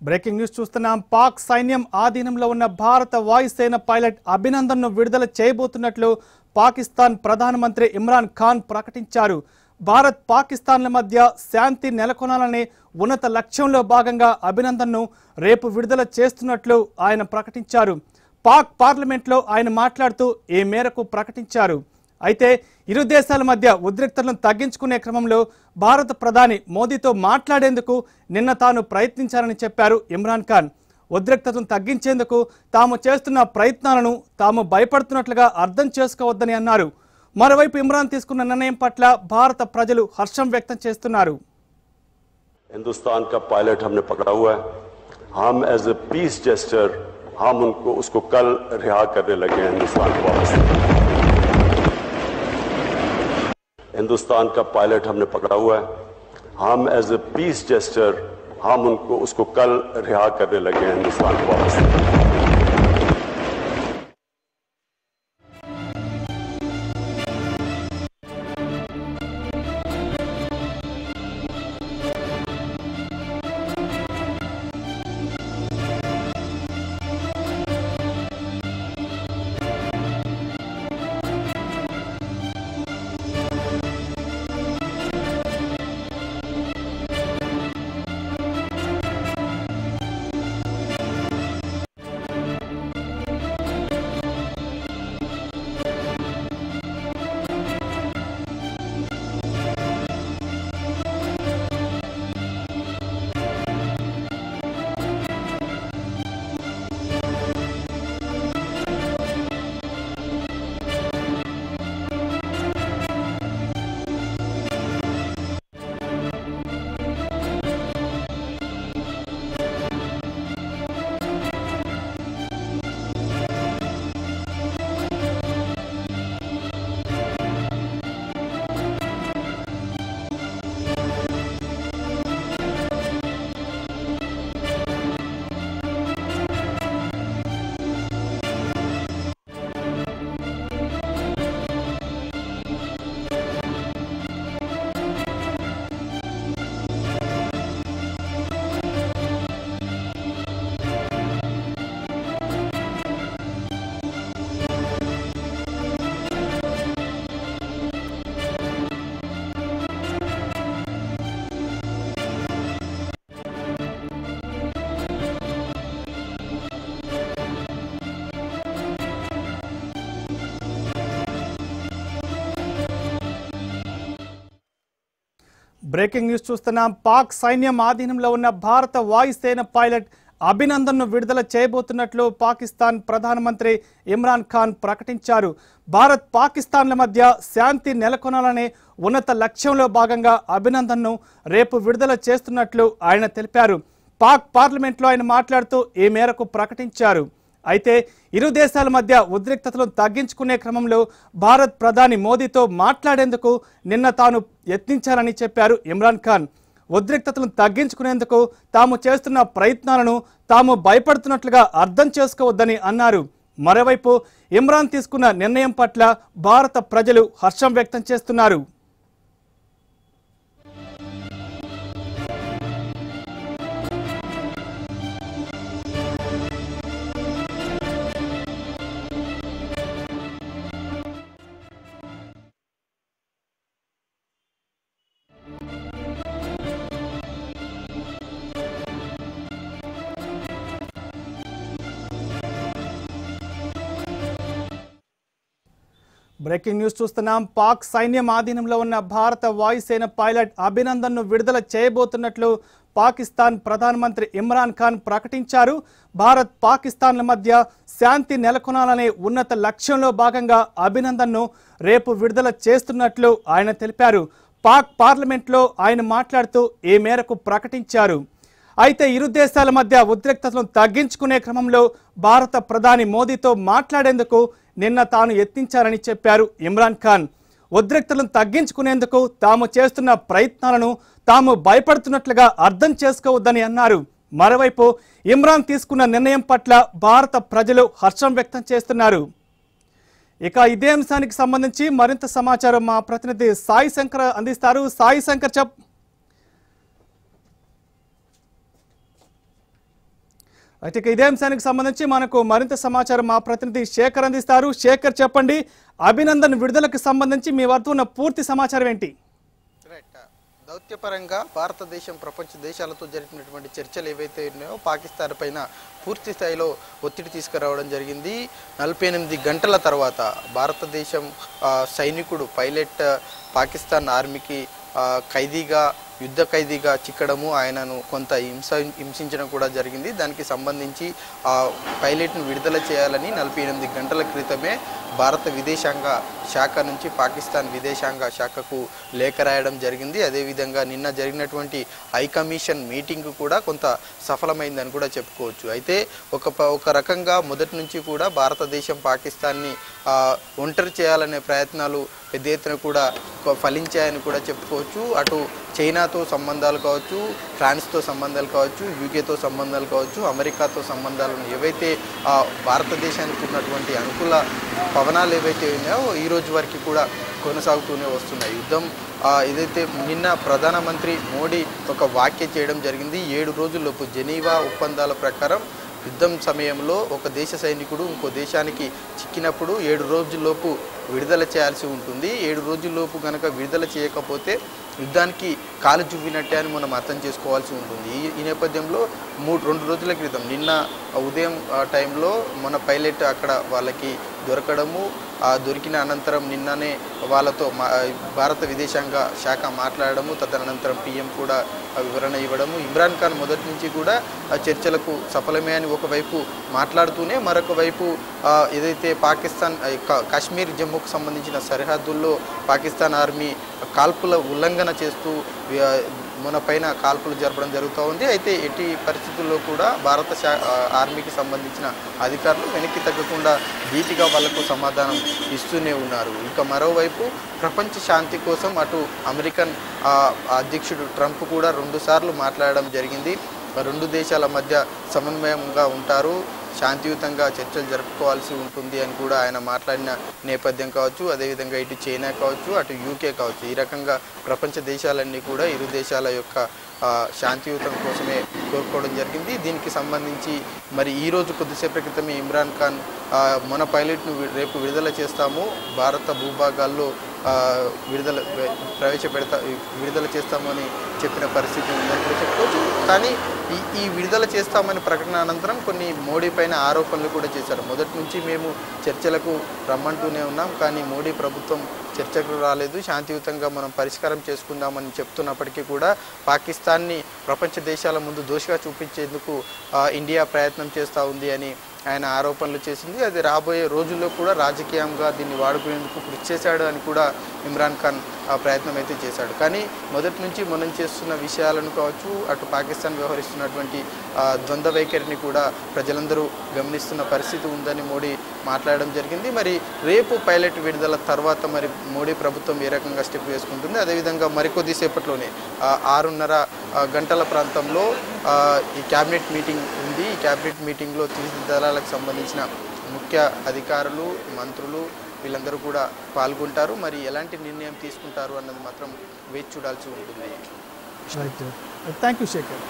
Breaking news చూస్తున్నాం. పాక్ సైన్యం ఆధీనంలో ఉన్న భారత వాయుసేన పైలట్ అభినందన్ను విడుదల చేయబోతున్నట్లు పాకిస్తాన్ ప్రధానమంత్రి ఇమ్రాన్ ఖాన్ ప్రకటించారు. భారత్ పాకిస్తాన్ల మధ్య శాంతి నెలకొనాలనే ఉన్నత లక్ష్యంలో భాగంగా అభినందన్ను రేపు విడుదల చేస్తున్నట్లు ఆయన ప్రకటించారు. పాక్ పార్లమెంట్లో ఆయన మాట్లాడుతూ ఈ మేరకు ప్రకటించారు. అయితే ఇరు దేశాల మధ్య ఉద్రిక్తతలను తగ్గించుకునే క్రమంలో భారత ప్రధాని మోదీతో మాట్లాడేందుకు నిన్న తాను ప్రయత్నించారని చెప్పారు ఇమ్రాన్ ఖాన్. ఉద్రిక్తతను తగ్గించేందుకు తాము చేస్తున్న ప్రయత్నాలను తాము భయపడుతున్నట్లుగా అర్థం చేసుకోవద్దని అన్నారు. మరోవైపు ఇమ్రాన్ తీసుకున్న నిర్ణయం పట్ల భారత ప్రజలు హర్షం వ్యక్తం చేస్తున్నారు. हिंदुस्तान का पायलट हमने पकड़ा हुआ है. हम एज ए पीस जेस्टर हम उसको कल रिहा करने लगे हैं. हिंदुस्तान का पायलट हमने पकड़ा हुआ है. हम एज ए पीस जेस्टर हम उसको कल रिहा करने लगे हैं हिंदुस्तान को वापस. బ్రేకింగ్ న్యూస్ చూస్తున్నాం. పాక్ సైన్యం ఆధీనంలో ఉన్న భారత వాయుసేన పైలట్ అభినందన్ను విడుదల చేయబోతున్నట్లు పాకిస్తాన్ ప్రధానమంత్రి ఇమ్రాన్ ఖాన్ ప్రకటించారు. భారత్ పాకిస్తాన్ల మధ్య శాంతి నెలకొనాలనే ఉన్నత లక్ష్యంలో భాగంగా అభినందన్ను రేపు విడుదల చేస్తున్నట్లు ఆయన తెలిపారు. పాక్ పార్లమెంట్లో ఆయన మాట్లాడుతూ ఈ మేరకు ప్రకటించారు. అయితే ఇరు దేశాల మధ్య ఉద్రిక్తతలను తగ్గించుకునే క్రమంలో భారత్ ప్రధాని మోదీతో మాట్లాడేందుకు నిన్న తాను యత్నించారని చెప్పారు ఇమ్రాన్ ఖాన్. ఉద్రిక్తతలను తగ్గించుకునేందుకు తాము చేస్తున్న ప్రయత్నాలను తాము భయపడుతున్నట్లుగా అర్థం చేసుకోవద్దని అన్నారు. మరోవైపు ఇమ్రాన్ తీసుకున్న నిర్ణయం పట్ల భారత ప్రజలు హర్షం వ్యక్తం చేస్తున్నారు. బ్రేకింగ్ న్యూస్ చూస్తున్నాం. పాక్ సైన్యం ఆధీనంలో ఉన్న భారత వాయుసేన పైలట్ అభినందన్ను విడుదల చేయబోతున్నట్లు పాకిస్తాన్ ప్రధానమంత్రి ఇమ్రాన్ ఖాన్ ప్రకటించారు. భారత్ పాకిస్తాన్ల మధ్య శాంతి నెలకొనాలనే ఉన్నత లక్ష్యంలో భాగంగా అభినందన్ను రేపు విడుదల చేస్తున్నట్లు ఆయన తెలిపారు. పాక్ పార్లమెంట్లో ఆయన మాట్లాడుతూ ఈ మేరకు ప్రకటించారు. అయితే ఇరు దేశాల మధ్య ఉద్రిక్తతలను తగ్గించుకునే క్రమంలో భారత ప్రధాని మోదీతో మాట్లాడేందుకు నిన్న తాను యత్నించారని చెప్పారు ఇమ్రాన్ ఖాన్. ఉద్రిక్తతలను తగ్గించుకునేందుకు తాము చేస్తున్న ప్రయత్నాలను తాము భయపడుతున్నట్లుగా అర్థం చేసుకోవద్దని అన్నారు. మరోవైపు ఇమ్రాన్ తీసుకున్న నిర్ణయం పట్ల భారత ప్రజలు హర్షం వ్యక్తం చేస్తున్నారు. ఇక ఇదే అంశానికి సంబంధించి మరింత సమాచారం మా ప్రతినిధి సాయి శంకర్ అందిస్తారు. సాయి శంకర్ అయితే ఇదే అంశానికి సంబంధించి మనకు మరింత సమాచారం మా ప్రతినిధి శేఖర్ అందిస్తారు. శేఖర్, చెప్పండి, అభినందన్ విడుదలకు సంబంధించి మీ వద్ద ఉన్న పూర్తి సమాచారం ఏంటి? దౌత్యపరంగా భారతదేశం ప్రపంచ దేశాలతో జరిపినటువంటి చర్చలు ఏవైతే ఉన్నాయో పాకిస్తాన్ పైన పూర్తి స్థాయిలో ఒత్తిడి తీసుకురావడం జరిగింది. 48 గంటల తర్వాత భారతదేశం సైనికుడు పైలట్ పాకిస్తాన్ ఆర్మీకి ఖైదీగా యుద్ధ ఖైదీగా చిక్కడము, ఆయనను కొంత హింసించడం కూడా జరిగింది. దానికి సంబంధించి పైలట్ను విడుదల చేయాలని 48 గంటల క్రితమే భారత విదేశాంగ శాఖ నుంచి పాకిస్తాన్ విదేశాంగ శాఖకు లేఖ రాయడం జరిగింది. అదేవిధంగా నిన్న జరిగినటువంటి హైకమిషన్ మీటింగ్ కూడా కొంత సఫలమైందని కూడా చెప్పుకోవచ్చు. అయితే ఒక రకంగా మొదటి నుంచి కూడా భారతదేశం పాకిస్తాన్ని ఒంటరి చేయాలనే ప్రయత్నాలు పెద్ద ఎత్తున కూడా ఫలించాయని కూడా చెప్పుకోవచ్చు. అటు చైనాతో సంబంధాలు కావచ్చు, ఫ్రాన్స్తో సంబంధాలు కావచ్చు, యూకేతో సంబంధాలు కావచ్చు, అమెరికాతో సంబంధాలను ఏవైతే భారతదేశానికి ఉన్నటువంటి అనుకూల పవనాలు ఏవైతే ఉన్నాయో ఈ రోజు వరకు కూడా కొనసాగుతూనే వస్తున్నాయి. యుద్ధం ఏదైతే నిన్న ప్రధానమంత్రి మోడీ ఒక వ్యాఖ్య చేయడం జరిగింది. 7 రోజుల్లోపు జెనీవా ఒప్పందాల ప్రకారం యుద్ధం సమయంలో ఒక దేశ సైనికుడు ఇంకో దేశానికి చిక్కినప్పుడు 7 రోజుల్లోపు విడుదల చేయాల్సి ఉంటుంది. 7 రోజుల్లోపు కనుక విడుదల చేయకపోతే యుద్ధానికి కాలు చూపినట్టే అని మనం అర్థం చేసుకోవాల్సి ఉంటుంది. ఈ నేపథ్యంలో 2 రోజుల క్రితం నిన్న ఉదయం టైంలో మన పైలట్ అక్కడ వాళ్ళకి దొరకడము, దొరికిన అనంతరం నిన్ననే వాళ్ళతో భారత విదేశాంగ శాఖ మాట్లాడడము, తదనంతరం పిఎం కూడా వివరణ ఇవ్వడము. ఇమ్రాన్ ఖాన్ మొదటి నుంచి కూడా చర్చలకు సఫలమే అని ఒకవైపు మాట్లాడుతూనే మరొక వైపు ఏదైతే పాకిస్తాన్ కాశ్మీర్ జమ్మూకు సంబంధించిన సరిహద్దుల్లో పాకిస్తాన్ ఆర్మీ కాల్పుల ఉల్లంఘన చేస్తూ మన పైన కాల్పులు జరపడం జరుగుతూ ఉంది. అయితే ఎట్టి పరిస్థితుల్లో కూడా భారత ఆర్మీకి సంబంధించిన అధికారులు వెనక్కి తగ్గకుండా ధీటుగా వాళ్లకు సమాధానం ఇస్తూనే ఉన్నారు. ఇక మరోవైపు ప్రపంచ శాంతి కోసం అటు అమెరికన్ అధ్యక్షుడు ట్రంప్ కూడా 2 సార్లు మాట్లాడడం జరిగింది. 2 దేశాల మధ్య సమన్వయంగా ఉంటారు, శాంతియుతంగా చర్చలు జరుపుకోవాల్సి ఉంటుంది అని కూడా ఆయన మాట్లాడిన నేపథ్యం కావచ్చు. అదేవిధంగా ఇటు చైనా కావచ్చు, అటు యూకే కావచ్చు, ఈ రకంగా ప్రపంచ దేశాలన్నీ కూడా ఇరు దేశాల యొక్క శాంతియుతం కోసమే కోరుకోవడం జరిగింది. దీనికి సంబంధించి మరి ఈరోజు కొద్దిసేపటి క్రితమే ఇమ్రాన్ ఖాన్ మన పైలట్ను రేపు విడుదల చేస్తాము, భారత భూభాగాల్లో విడుదల చేస్తామని చెప్పిన పరిస్థితి ఉందని కూడా చెప్పుకోవచ్చు. కానీ ఈ విడుదల చేస్తామని ప్రకటన అనంతరం కొన్ని మోడీ పైన ఆరోపణలు కూడా చేశారు. మొదటి నుంచి మేము చర్చలకు రమ్మంటూనే ఉన్నాం, కానీ మోడీ ప్రభుత్వం చర్చకు రాలేదు, శాంతియుతంగా మనం పరిష్కారం చేసుకుందామని చెప్తున్నప్పటికీ కూడా పాకిస్తాన్ని ప్రపంచ దేశాల ముందు దోషిగా చూపించేందుకు ఇండియా ప్రయత్నం చేస్తూ ఉంది అని ఆయన ఆరోపణలు చేసింది. అది రాబోయే రోజుల్లో కూడా రాజకీయంగా దీన్ని వాడుకునేందుకు కృషి చేశాడు అని కూడా ఇమ్రాన్ ఖాన్ ప్రయత్నం అయితే చేశాడు. కానీ మొదటి నుంచి మనం చేస్తున్న విషయాలను కావచ్చు, అటు పాకిస్తాన్ వ్యవహరిస్తున్నటువంటి ద్వంద్వ వైఖరిని కూడా ప్రజలందరూ గమనిస్తున్న పరిస్థితి ఉందని మోడీ మాట్లాడడం జరిగింది. మరి రేపు పైలట్ విడుదల తర్వాత మరి మోడీ ప్రభుత్వం ఏ రకంగా స్టెప్ వేసుకుంటుంది, అదేవిధంగా మరికొద్ది సేపట్లోనే 6:30 గంటల ప్రాంతంలో ఈ క్యాబినెట్ మీటింగ్ ఉంది. ఈ క్యాబినెట్ మీటింగ్లో త్రివిధ దళాలకు సంబంధించిన ముఖ్య అధికారులు, మంత్రులు వీళ్ళందరూ కూడా పాల్గొంటారు. మరి ఎలాంటి నిర్ణయం తీసుకుంటారు అన్నది మాత్రం వేచి చూడాల్సి ఉంటుంది. Thank you Shekhar.